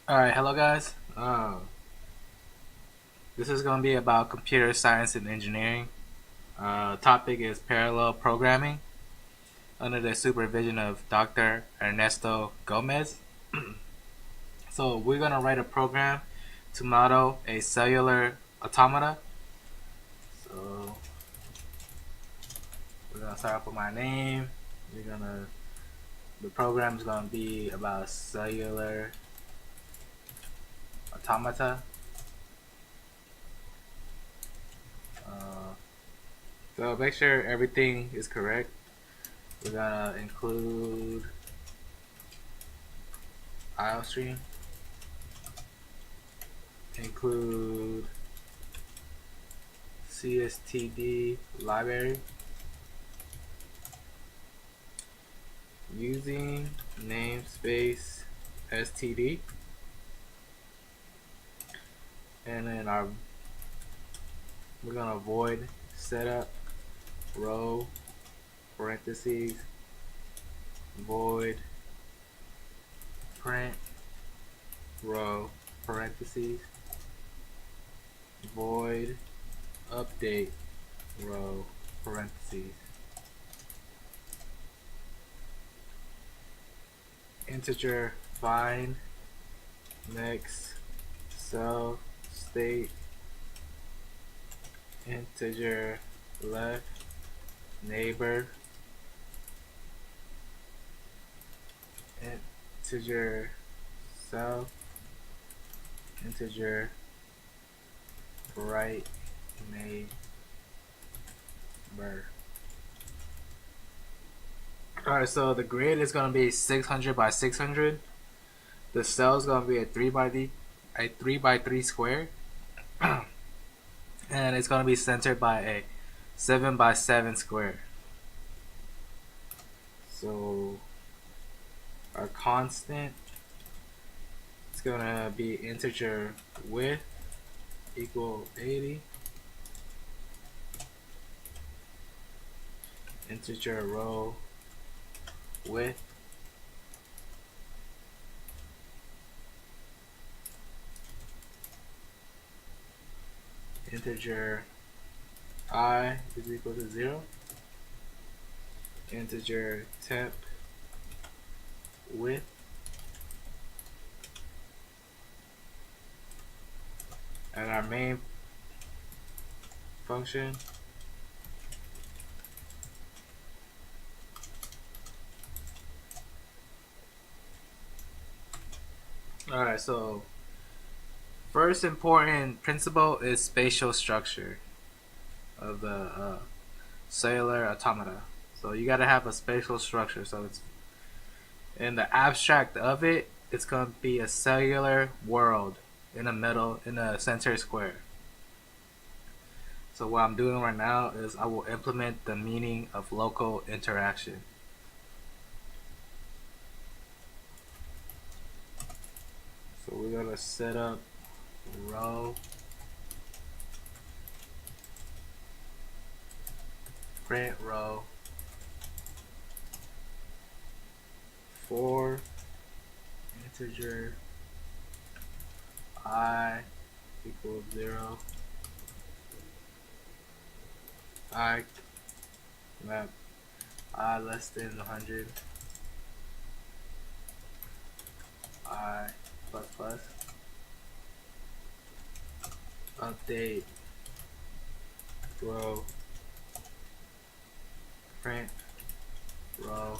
Alright, hello guys. This is going to be about computer science and engineering. Topic is parallel programming under the supervision of Dr. Ernesto Gomez. So we're going to write a program to model a cellular automata. So we're going to start off with my name. The program is going to be about cellular automata. So make sure everything is correct. We're gonna include IOStream, include CSTD library, using namespace std, and then we're gonna void setup row parentheses void print row parentheses void update row parentheses integer find next cell state integer left neighbor integer south integer right neighbor. Alright, so the grid is gonna be 600 by 600. The cell is gonna be a 3 by 3 square, and it's gonna be centered by a 7 by 7 square. So our constant is gonna be integer width equal 80, integer row width integer I is equal to 0, integer temp width and our main function Alright, so first important principle is spatial structure of the cellular automata. So you gotta have a spatial structure. So it's in the abstract of it, it's gonna be a cellular world in the middle, in the center square. So what I'm doing right now is I will implement the meaning of local interaction. So we're gonna set up row print row for integer I equals 0, I map I less than 100, I plus plus, update row print row,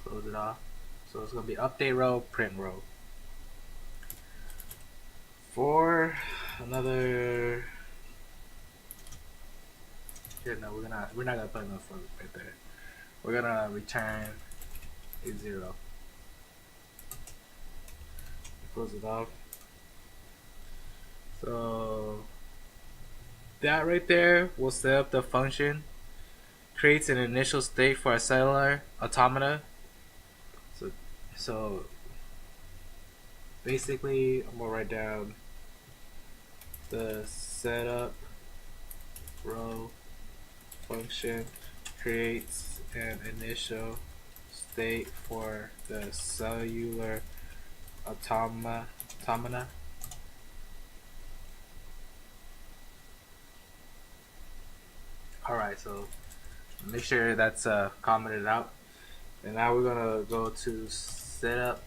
close it off. So it's going to be update row, print row. For another, no, we're not gonna put enough for right there. We're gonna return a 0. Close it off. So that right there will set up the function, creates an initial state for a cellular automata. So basically, I'm gonna write down the setup row function creates an initial state for the cellular automata. Alright, so make sure that's commented out. And now we're gonna go to setup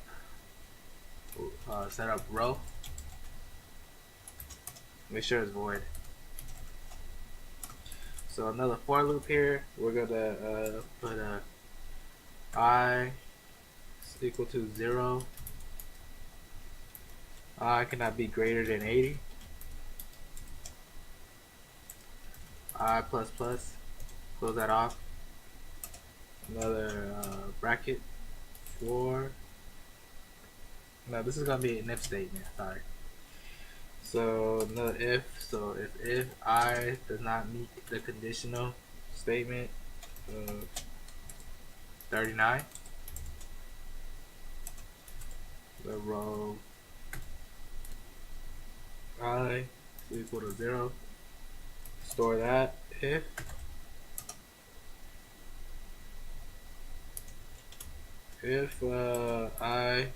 row. Make sure it's void. So another for loop here. We're gonna put a I is equal to 0. I cannot be greater than 80. I plus plus. Close that off. Another bracket for. No, this is gonna be an if statement. Sorry. So another if. So if I does not meet the conditional statement of 39, the row I is equal to 0. Store that if I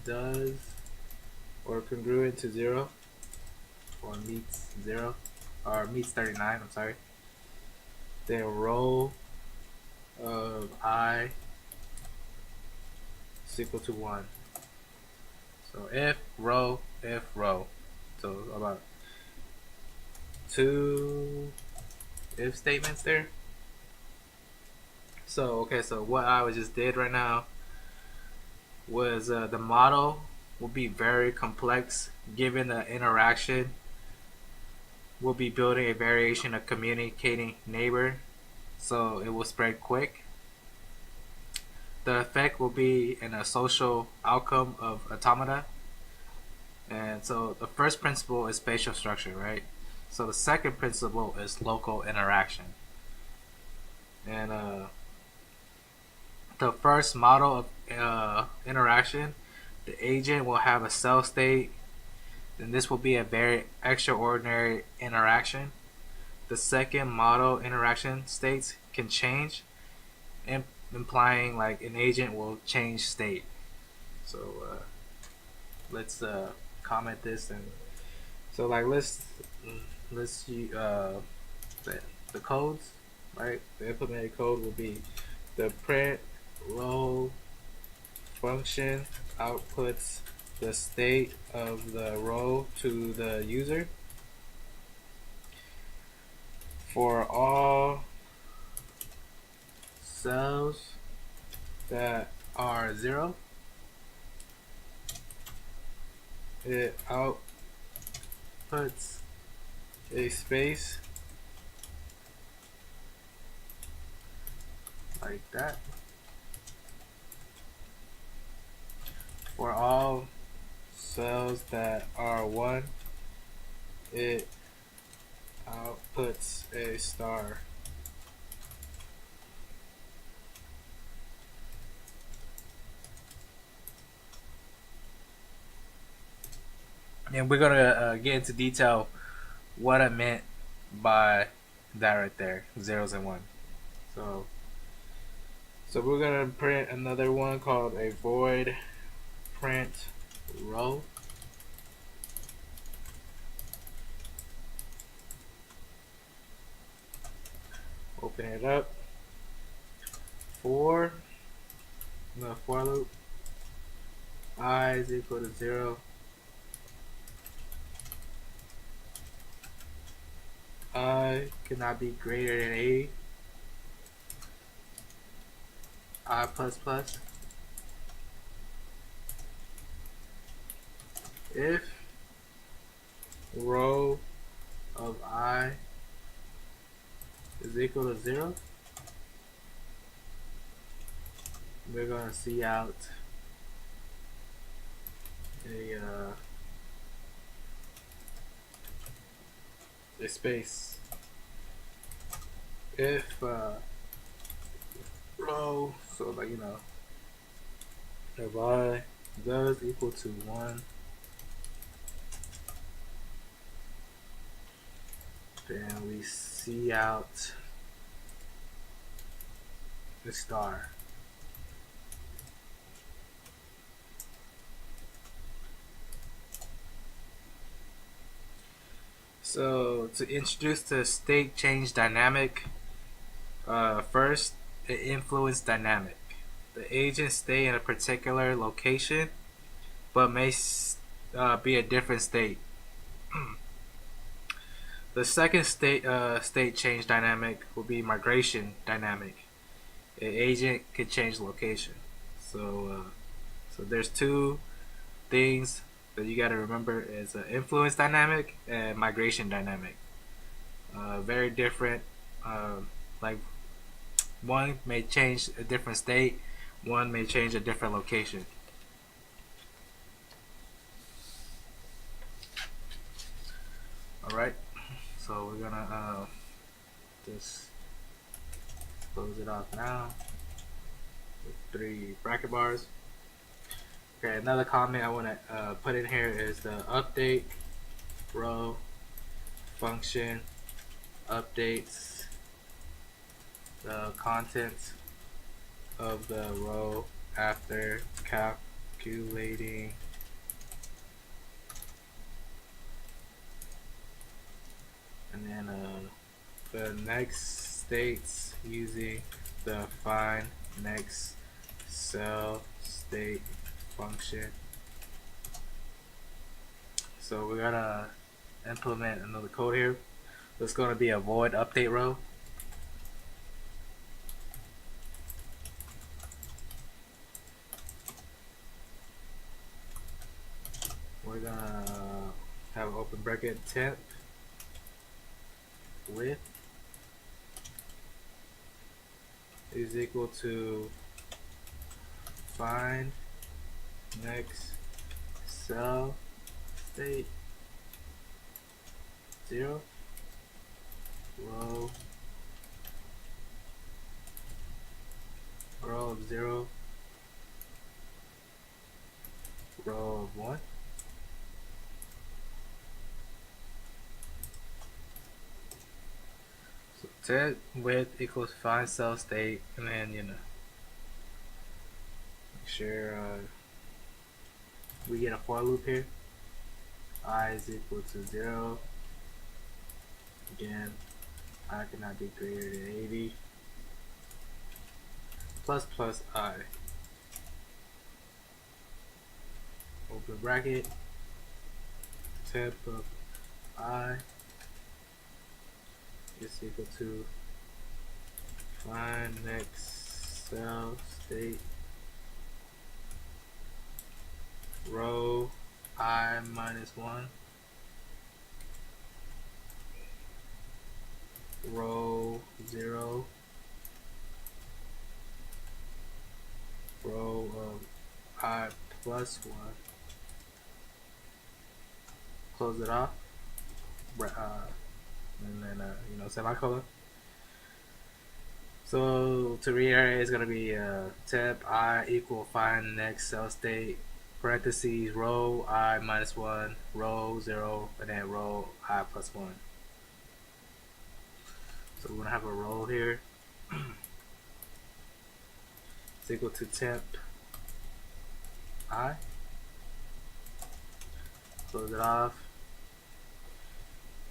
does or congruent to 0 or meets 0 or meets 39, I'm sorry, then row of I is equal to 1. So if row. So about 2 if statements there. So okay, so what I just did right now was the model will be very complex given the interaction. We'll be building a variation of communicating neighbor, so it will spread quick. The effect will be in a social outcome of automata. And so the first principle is spatial structure, right? So the second principle is local interaction. And the first model of interaction, the agent will have a cell state, and this will be a very extraordinary interaction. The second model interaction states can change, implying like an agent will change state. So let's comment this, and so like let's the codes, right? The implemented code will be the print row function outputs the state of the row to the user. For all cells that are 0, it outputs a space like that. For all cells that are 1, it outputs a star. And we're gonna get into detail what I meant by that right there, zeros and one. So we're gonna print another one called a void print row. Open it up. For the for loop, I is equal to 0. I cannot be greater than 80. I plus plus. If row of I is equal to 0, we're gonna see out a space. If row, so like if I does equal to 1, then we see out the star. So to introduce the state change dynamic, first, the influence dynamic. The agent stay in a particular location, but may be a different state. The second state change dynamic will be migration dynamic. An agent can change location. So there's two things that you got to remember: is influence dynamic and migration dynamic. Very different. Like one may change a different state, one may change a different location. All right. So we're gonna just close it off now with 3 bracket bars. Okay, another comment I want to put in here is the update row function updates the contents of the row after calculating and then the next states using the find next cell state function. So we're gonna implement another code here. There's gonna be a void update row. We're gonna have an open bracket temp width is equal to find next cell state 0 row of 0 row of 1. So temp width equals find cell state, and then make sure we get a for loop here. I is equal to 0. Again, I cannot be greater than 80 plus I. Open bracket temp of I is equal to find next cell state row I minus 1 row 0 row of I plus 1. Close it off, and then semicolon. So to reiterate, it's gonna be temp I equal find next cell state parentheses row I minus 1 row 0 and then row I plus 1. So we're gonna have a row here. It's equal to temp I. Close it off.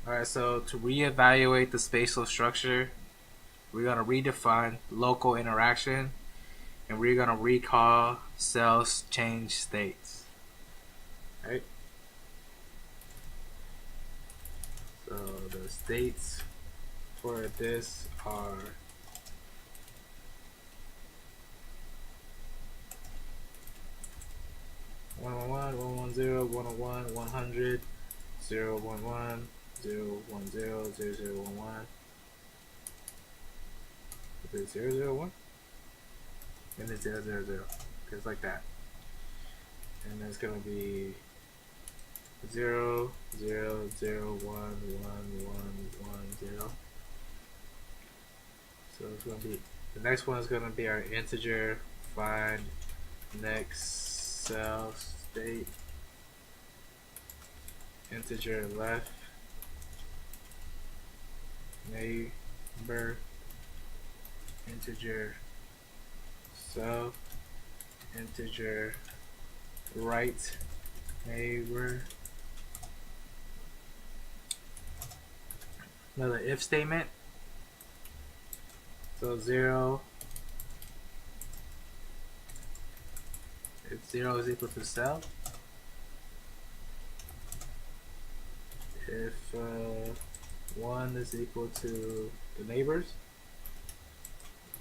Alright, so to reevaluate the spatial structure, we're gonna redefine local interaction and we're gonna recall cells change states. Alright. So the states for this are one on one, 110, 101, 100, 011, 010, 0011. Is it 001? And it's 000. It's like that. And it's gonna be 0 0 0 1 1 1 1 0. So it's gonna be the next one is gonna be our integer find next cell state integer left neighbor integer cell integer right neighbor another if statement. So 0, if 0 is equal to cell, if 1 is equal to the neighbors,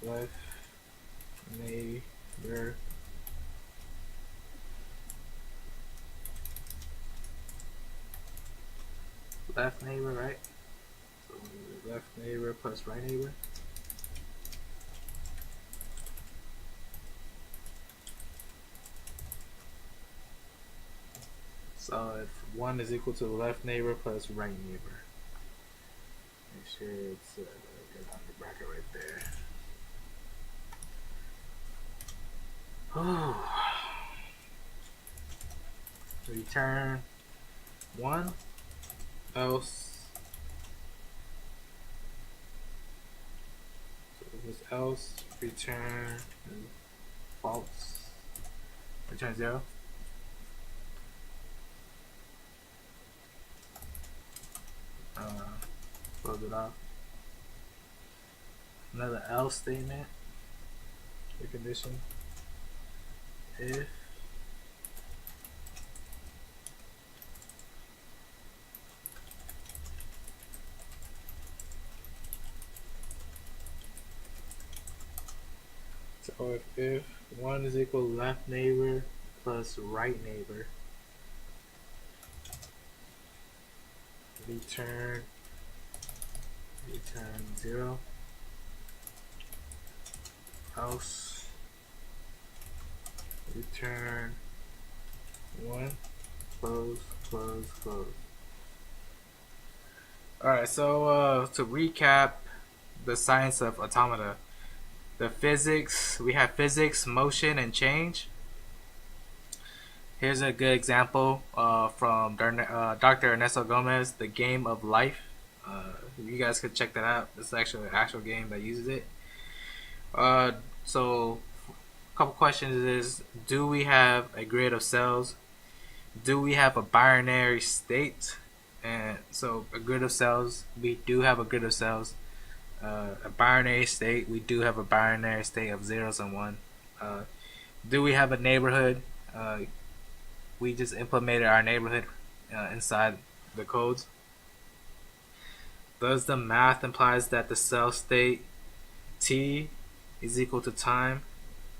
left neighbor left neighbor, right? So left neighbor plus right neighbor. So if 1 is equal to left neighbor plus right neighbor, make sure it's get on the bracket right there. Oh. Return 1, else. So this else, return false, return 0. Close it off. Another else statement, the condition, if so if 1 is equal to left neighbor plus right neighbor, return 0, else return 1, close. Alright, so to recap the science of automata, the physics, we have physics, motion, and change. Here's a good example from Dr. Ernesto Gomez, The Game of Life. You guys could check that out. It's actually an actual game that uses it. So, a couple questions is, do we have a grid of cells? Do we have a binary state? And so a grid of cells, we do have a grid of cells. A binary state, we do have a binary state of zeros and one. Do we have a neighborhood? We just implemented our neighborhood inside the codes. Does the math implies that the cell state t is equal to time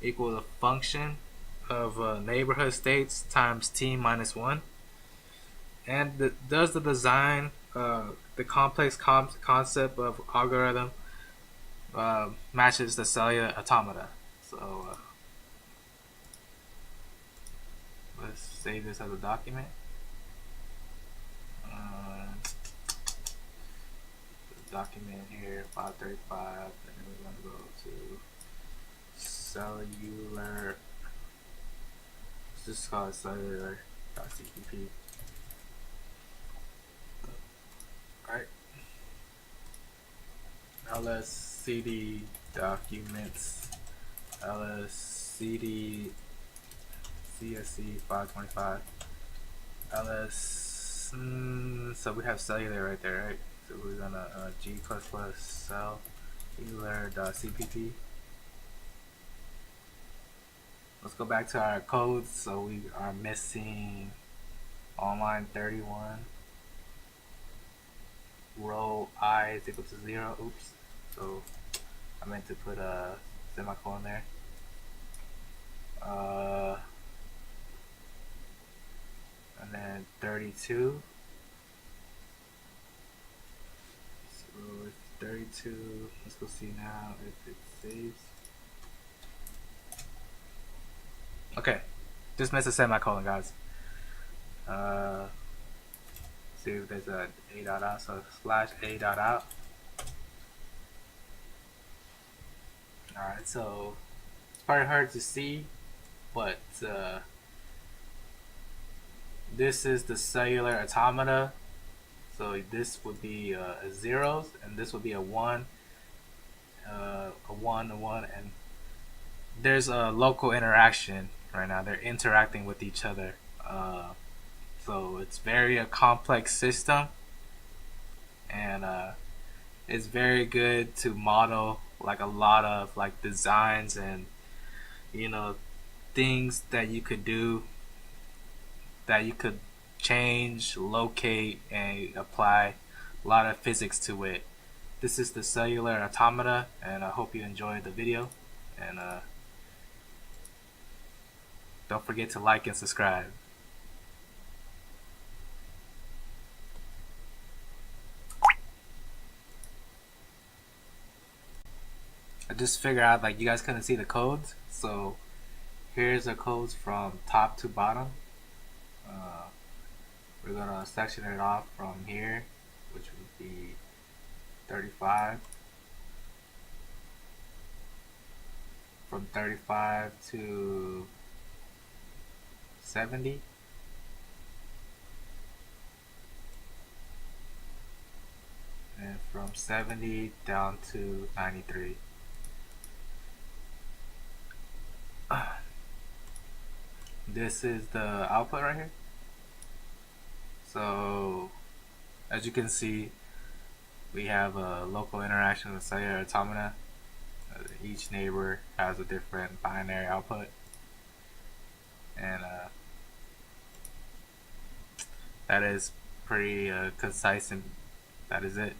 equal the function of neighborhood states times t minus 1? And does the design, the complex concept of algorithm matches the cellular automata? So let's save this as a document. Document here, 535, and then we're going to go to cellular. Let's just call it cellular.cpp. Alright. LSCD documents, LSCD CSC 525, LS. So we have cellular right there, right? So we're gonna G++ cellular.cpp. Let's go back to our codes. So we are missing on line 31. Row I is equal to 0. Oops. So I meant to put a semicolon there. And then 32. So it's 32. Let's go see now if it saves. Okay, just missed a semicolon, guys. See if there's a a dot out. So slash a dot out. All right, so it's probably hard to see, but this is the cellular automata. So this would be a zeros, and this would be a one, a one, and there's a local interaction right now. They're interacting with each other. So it's very a complex system, and It's very good to model like a lot of like designs and you know things that you could do, that you could change, locate, and apply a lot of physics to it. This is the Cellular Automata, and I hope you enjoyed the video. And don't forget to like and subscribe. I just figured out like you guys couldn't see the codes, so here's the codes from top to bottom. Uh, we're gonna section it off from here, which would be 35. From 35 to 70. And from 70 down to 93. This is the output right here. So as you can see, we have a local interaction with cellular automata. Each neighbor has a different binary output, and that is pretty concise, and that is it.